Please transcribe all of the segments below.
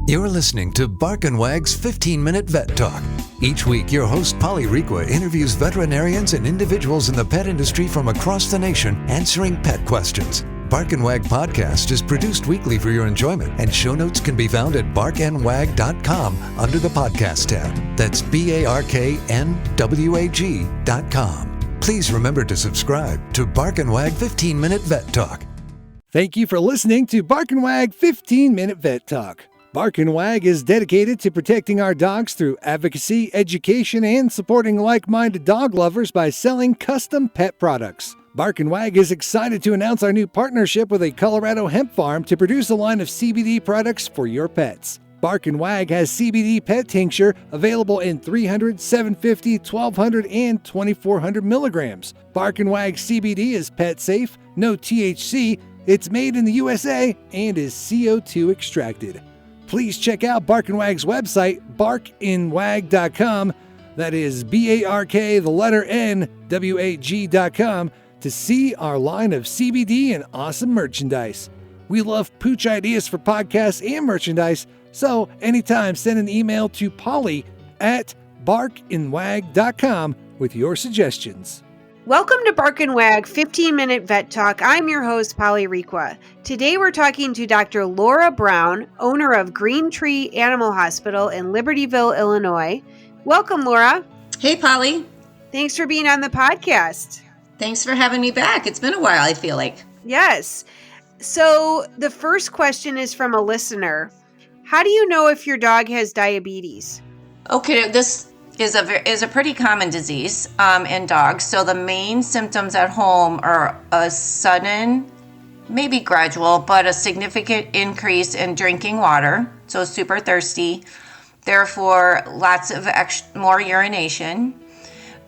You're listening to Bark and Wag's 15-Minute Vet Talk. Each week, your host, Polly Requa, interviews veterinarians and individuals in the pet industry from across the nation answering pet questions. Bark and Wag podcast is produced weekly for your enjoyment, and show notes can be found at barkandwag.com under the podcast tab. That's BARKNWAG.com. Please remember to subscribe to Bark and Wag 15-Minute Vet Talk. Thank you for listening to Bark and Wag 15-Minute Vet Talk. Bark and Wag is dedicated to protecting our dogs through advocacy, education, and supporting like-minded dog lovers by selling custom pet products. Bark and Wag is excited to announce our new partnership with a Colorado hemp farm to produce a line of CBD products for your pets. Bark and Wag has CBD pet tincture available in 300, 750, 1200, and 2400 milligrams. Bark and Wag CBD is pet safe, no THC, it's made in the USA, and is CO2 extracted. Please check out Bark and Wag's website, barkandwag.com. That is BARKNWAG.com to see our line of CBD and awesome merchandise. We love pooch ideas for podcasts and merchandise, so anytime send an email to Polly at barkandwag.com with your suggestions. Welcome to Bark and Wag 15-Minute Vet Talk. I'm your host, Polly Requa. Today we're talking to Dr. Laura Brown, owner of Green Tree Animal Hospital in Libertyville, Illinois. Welcome, Laura. Hey, Polly. Thanks for being on the podcast. Thanks for having me back. It's been a while, I feel like. Yes. So the first question is from a listener. How do you know if your dog has diabetes? Okay, this is a pretty common disease in dogs. So the main symptoms at home are a sudden, maybe gradual, but a significant increase in drinking water. So super thirsty, therefore lots of more urination.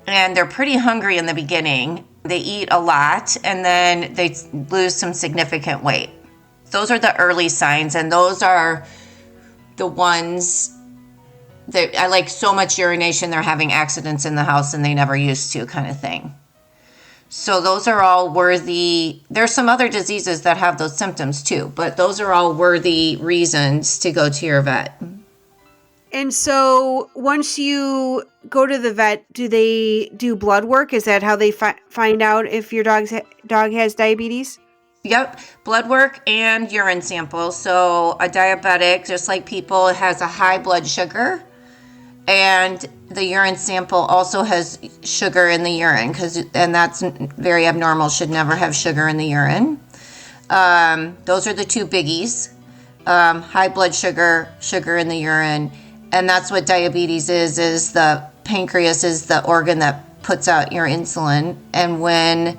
And they're pretty hungry in the beginning. They eat a lot and then they lose some significant weight. Those are the early signs, and those are the ones that I like so much urination, they're having accidents in the house and they never used to, kind of thing. So those are all worthy. There's some other diseases that have those symptoms too, but those are all worthy reasons to go to your vet. And so once you go to the vet, do they do blood work? Is that how they find out if your dog has diabetes? Yep, blood work and urine sample. So a diabetic, just like people, has a high blood sugar. And the urine sample also has sugar in the urine, and that's very abnormal, should never have sugar in the urine. Those are the two biggies, high blood sugar, sugar in the urine. And that's what diabetes is the pancreas is the organ that puts out your insulin. And when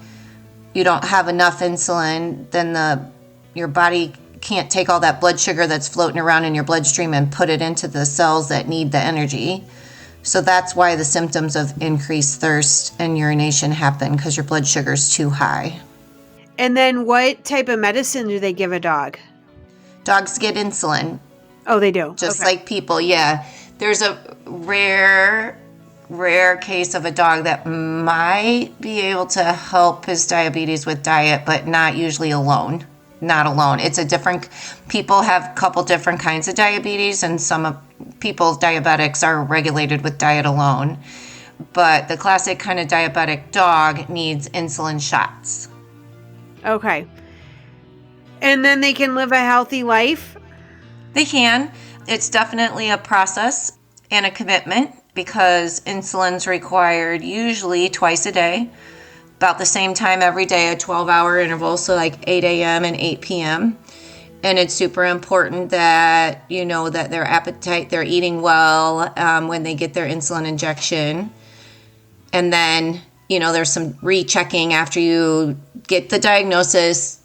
you don't have enough insulin, then your body can't take all that blood sugar that's floating around in your bloodstream and put it into the cells that need the energy. So that's why the symptoms of increased thirst and urination happen, because your blood sugar is too high. And then what type of medicine do they give a dog? Dogs get insulin. Oh, they do? Just okay. like people, yeah. There's a rare case of a dog that might be able to help his diabetes with diet, but not usually alone. Not alone. It's a different, people have a couple different kinds of diabetes, and some people's diabetics are regulated with diet alone. But the classic kind of diabetic dog needs insulin shots. Okay. And then they can live a healthy life? They can. It's definitely a process and a commitment, because insulin's required usually twice a day. About the same time every day, a 12-hour interval, so like 8 a.m. and 8 p.m. And it's super important that you know that their appetite, they're eating well when they get their insulin injection. And then, there's some rechecking after you get the diagnosis.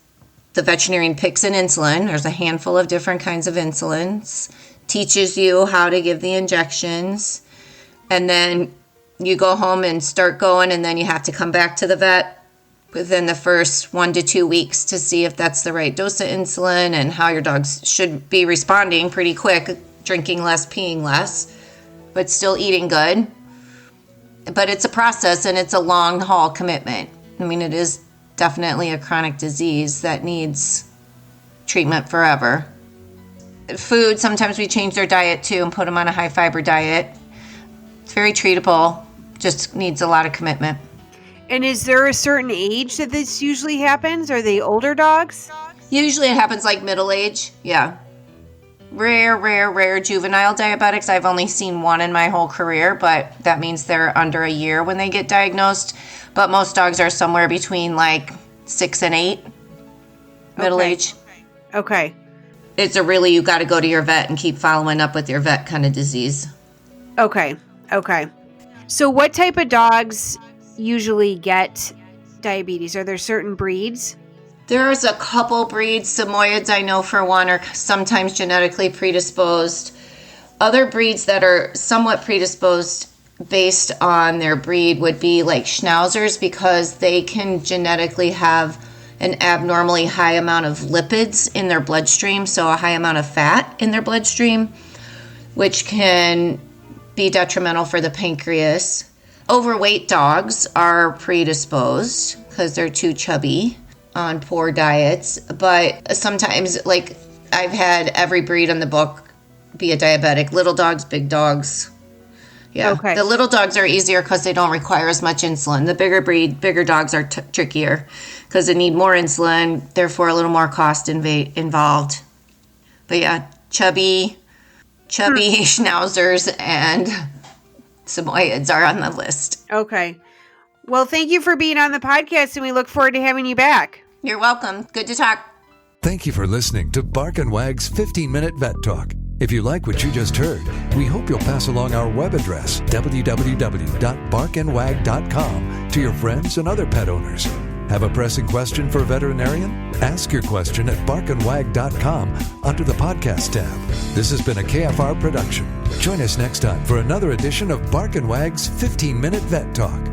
The veterinarian picks an insulin. There's a handful of different kinds of insulins, teaches you how to give the injections, and then you go home and start going, and then you have to come back to the vet within the first 1 to 2 weeks to see if that's the right dose of insulin and how your dogs should be responding pretty quick, drinking less, peeing less, but still eating good. But it's a process, and it's a long haul commitment. I mean, it is definitely a chronic disease that needs treatment forever. Food, sometimes we change their diet too and put them on a high fiber diet. It's very treatable, just needs a lot of commitment. And is there a certain age that this usually happens? Are they older dogs? Usually it happens like middle age, yeah. Rare juvenile diabetics. I've only seen one in my whole career, but that means they're under a year when they get diagnosed. But most dogs are somewhere between like 6 and 8, middle age. Okay. It's you got to go to your vet and keep following up with your vet kind of disease. Okay. So what type of dogs usually get diabetes? Are there certain breeds? There's a couple breeds. Samoyeds, I know for one, are sometimes genetically predisposed. Other breeds that are somewhat predisposed based on their breed would be like schnauzers, because they can genetically have an abnormally high amount of lipids in their bloodstream, so a high amount of fat in their bloodstream, which can be detrimental for the pancreas. Overweight dogs are predisposed because they're too chubby on poor diets, but sometimes, like, I've had every breed in the book be a diabetic. Little dogs, big dogs. Yeah. Okay. The little dogs are easier because they don't require as much insulin. The bigger dogs are trickier because they need more insulin, therefore a little more cost involved. But yeah, chubby schnauzers and Samoyeds are on the list. Okay. Well, thank you for being on the podcast, and we look forward to having you back. You're welcome. Good to talk. Thank you for listening to Bark and Wag's 15-Minute Vet Talk. If you like what you just heard, we hope you'll pass along our web address, www.barkandwag.com, to your friends and other pet owners. Have a pressing question for a veterinarian? Ask your question at barkandwag.com under the podcast tab. This has been a KFR production. Join us next time for another edition of Bark and Wag's 15-Minute Vet Talk.